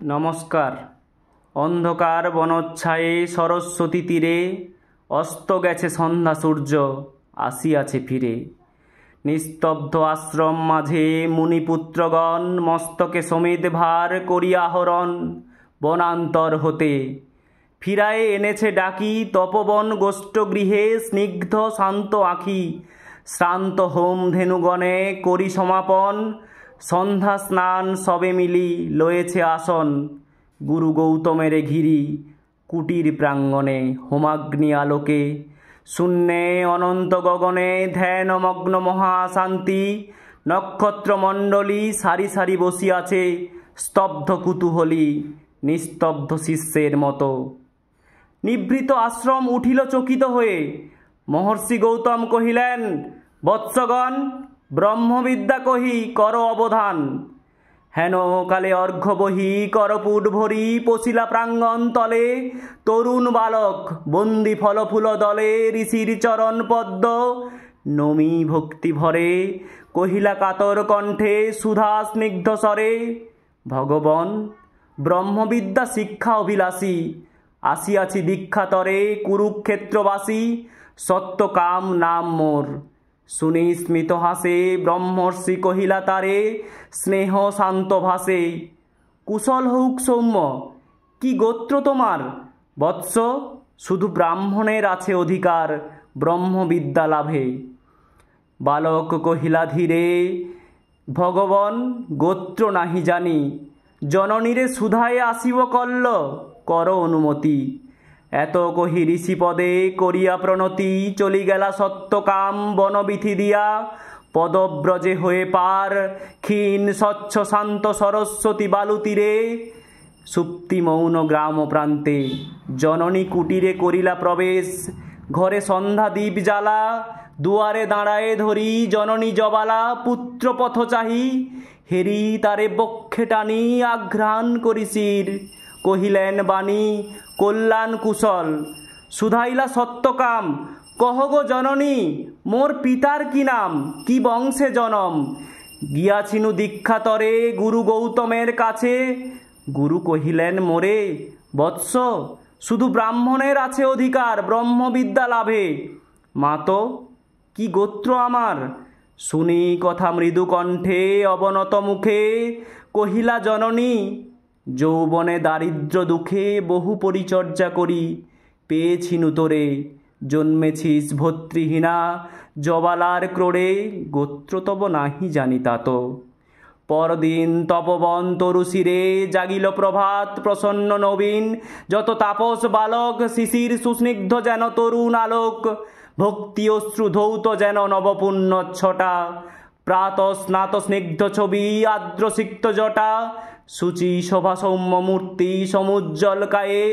নমস্কার। অন্ধকার বনচ্ছায়ে সরস্বতী তীরে অস্ত গেছে সন্ধ্যা সূর্য, আসিয়াছে ফিরে। নিস্তব্ধ আশ্রম মাঝে মুনিপুত্রগণ মস্তকে সমেত ভার করিয়া আহরণ বনান্তর হতে। ফিরায়ে এনেছে ডাকি তপবন গোষ্ঠগৃহে স্নিগ্ধ শান্ত আঁখি। শ্রান্ত হোম ধেনুগণে করি সমাপন, সন্ধ্যা স্নান সবে মিলি লয়েছে আসন। গুরু গৌতমের ঘিরি কুটির প্রাঙ্গণে হোমাগ্নি আলোকে, শূন্যে অনন্ত গগনে ধ্যানমগ্ন মহাশান্তি। নক্ষত্রমণ্ডলী সারি সারি বসিয়াছে স্তব্ধ কুতূহলী নিস্তব্ধ শিষ্যের মতো। নিভৃত আশ্রম উঠিল চকিত হয়ে। মহর্ষি গৌতম কহিলেন, বৎসগণ, ব্রহ্মবিদ্যা কহি কর অবধান। হেন কালে অর্ঘ্য বহি করপুট ভরি পশিলা প্রাঙ্গণ তলে। তরুণ বালক বন্দি ফলফুল দলে ঋষির চরণ পদ্ম নমি ভক্তি ভরে। কহিলা কাতর কণ্ঠে সুধা স্নিগ্ধ স্বরে, ভগবন, ব্রহ্মবিদ্যা শিক্ষা অভিলাষী। আসিয়াছি দীক্ষাতরে কুরুক্ষেত্রবাসী। সত্যকাম নাম মোর। শুনি স্মিত হাসে ব্রহ্মর্ষি কহিলা তারে স্নেহ শান্ত ভাসে। কুশল হউক সৌম্য, কি গোত্র তোমার? বৎস, শুধু ব্রাহ্মণের আছে অধিকার ব্রহ্মবিদ্যা লাভে। বালক কহিলা ধীরে, ভগবন, গোত্র নাহি জানি। জননীরে সুধায়ে আসিব কল্ল, কর অনুমতি। এত কহি ঋষিপদে করিয়া প্রণতি চলি গেলা সত্যকাম বনবিথি দিয়া। পদব্রজে হয়ে পার ক্ষীণ স্বচ্ছ শান্ত সরস্বতী বালুতীরে। সুপ্তি মৌন গ্রাম প্রান্তে জননী কুটিরে করিলা প্রবেশ। ঘরে সন্ধ্যা দ্বীপ জ্বালা, দুয়ারে দাঁড়ায়ে ধরি জননী জবালা পুত্র পথ চাহি। হেরি তারে বক্ষে টানি আঘ্রাণ করি শির। কহিলেন বাণী, কল্যাণ কুশল। শুধাইলা সত্যকাম, কহ গো জননী, মোর পিতার কি নাম, কি বংশে জনম? গিয়াছিনু দীক্ষাতরে গুরু গৌতমের কাছে। গুরু কহিলেন মোরে, বৎস, শুধু ব্রাহ্মণের আছে অধিকার ব্রহ্মবিদ্যা লাভে। মাতো, কি গোত্র আমার? শুনি কথা মৃদু কণ্ঠে অবনত মুখে। কহিলা জননী, যৌবনে দারিদ্র দুঃখে বহু পরিচর্যা করি পেয়েছিনু তোরে। জন্মেছিস ভর্তৃহীনা জবালার ক্রোড়ে, গোত্র তব নাহি জানি তাত। পরদিন তপবন তরুশিরে জাগিল প্রভাত প্রসন্ন নবীন। যত তাপস বালক শিশির সুস্নিগ্ধ যেন তরুণ আলোক। ভক্তি অশ্রু ধৌত যেন নবপুণ্য ছটা। প্রাত স্নাত স্নিগ্ধ ছবি আর্দ্র সিক্ত জটা। সূচি শোভা সৌম্য মূর্তি সমুজ্জ্বল কায়ে।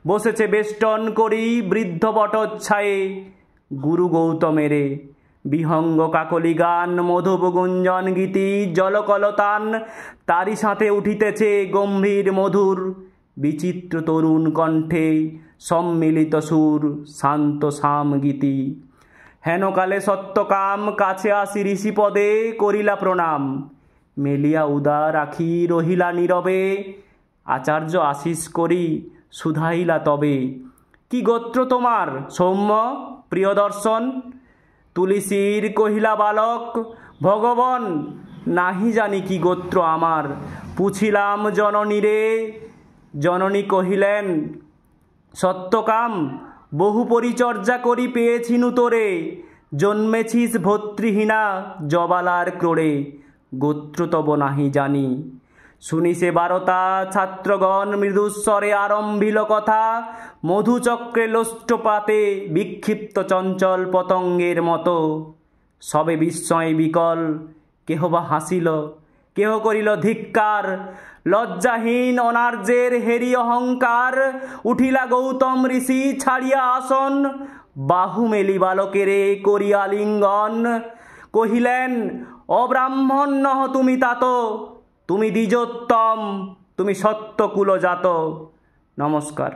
বসেছে বেষ্টন করি বৃদ্ধ বটচ্ছায়ে। গুরু গৌতমেরে বিহঙ্গ কাকলি গান মধুপ গুঞ্জন গীতি জলকলতান। তারই সাথে উঠিতেছে গম্ভীর মধুর বিচিত্র তরুণ কণ্ঠে সম্মিলিত সুর শান্ত সাম গীতি। হেনকালে সত্যকাম কাছে আসি ঋষিপদে করিলা প্রণাম। মেলিয়া উদার আখি রহিলা নীরবে। আচার্য আশিস করি শুধাইলা তবে, কি গোত্র তোমার সৌম্য প্রিয়দর্শন? তুলিসীর কহিলা বালক, ভগবন, নাহি জানি কি গোত্র আমার। পুছিলাম জননীরে। জননী কহিলেন, সত্যকাম, বহু পরিচর্যা করি পেয়েছিনু তোরে। জন্মেছিস ভর্তৃহীনা জবালার ক্রোড়ে, গোত্র তব নাহি জানি। শুনি সে বারতা ছাত্রগণ মৃদুস্বরে আরম্ভিল কথা। মধুচক্রে লোষ্ঠপাতে বিক্ষিপ্ত চঞ্চল পতঙ্গের মতো। সবে বিস্ময়ে বিকল, কেহ বা হাসিল, কেহ করিল ধিক্কার। লজ্জাহীন অনার্যের হেরি অহংকার। উঠিলা গৌতম ঋষি ছাড়িয়া আসন। বাহু মেলি বালকেরে করিয়া লিঙ্গন। কহিলেন, অব্রাহ্মণ নহ তুমি তাত। তুমি দ্বিজোত্তম, তুমি সত্যকুলজাত। নমস্কার।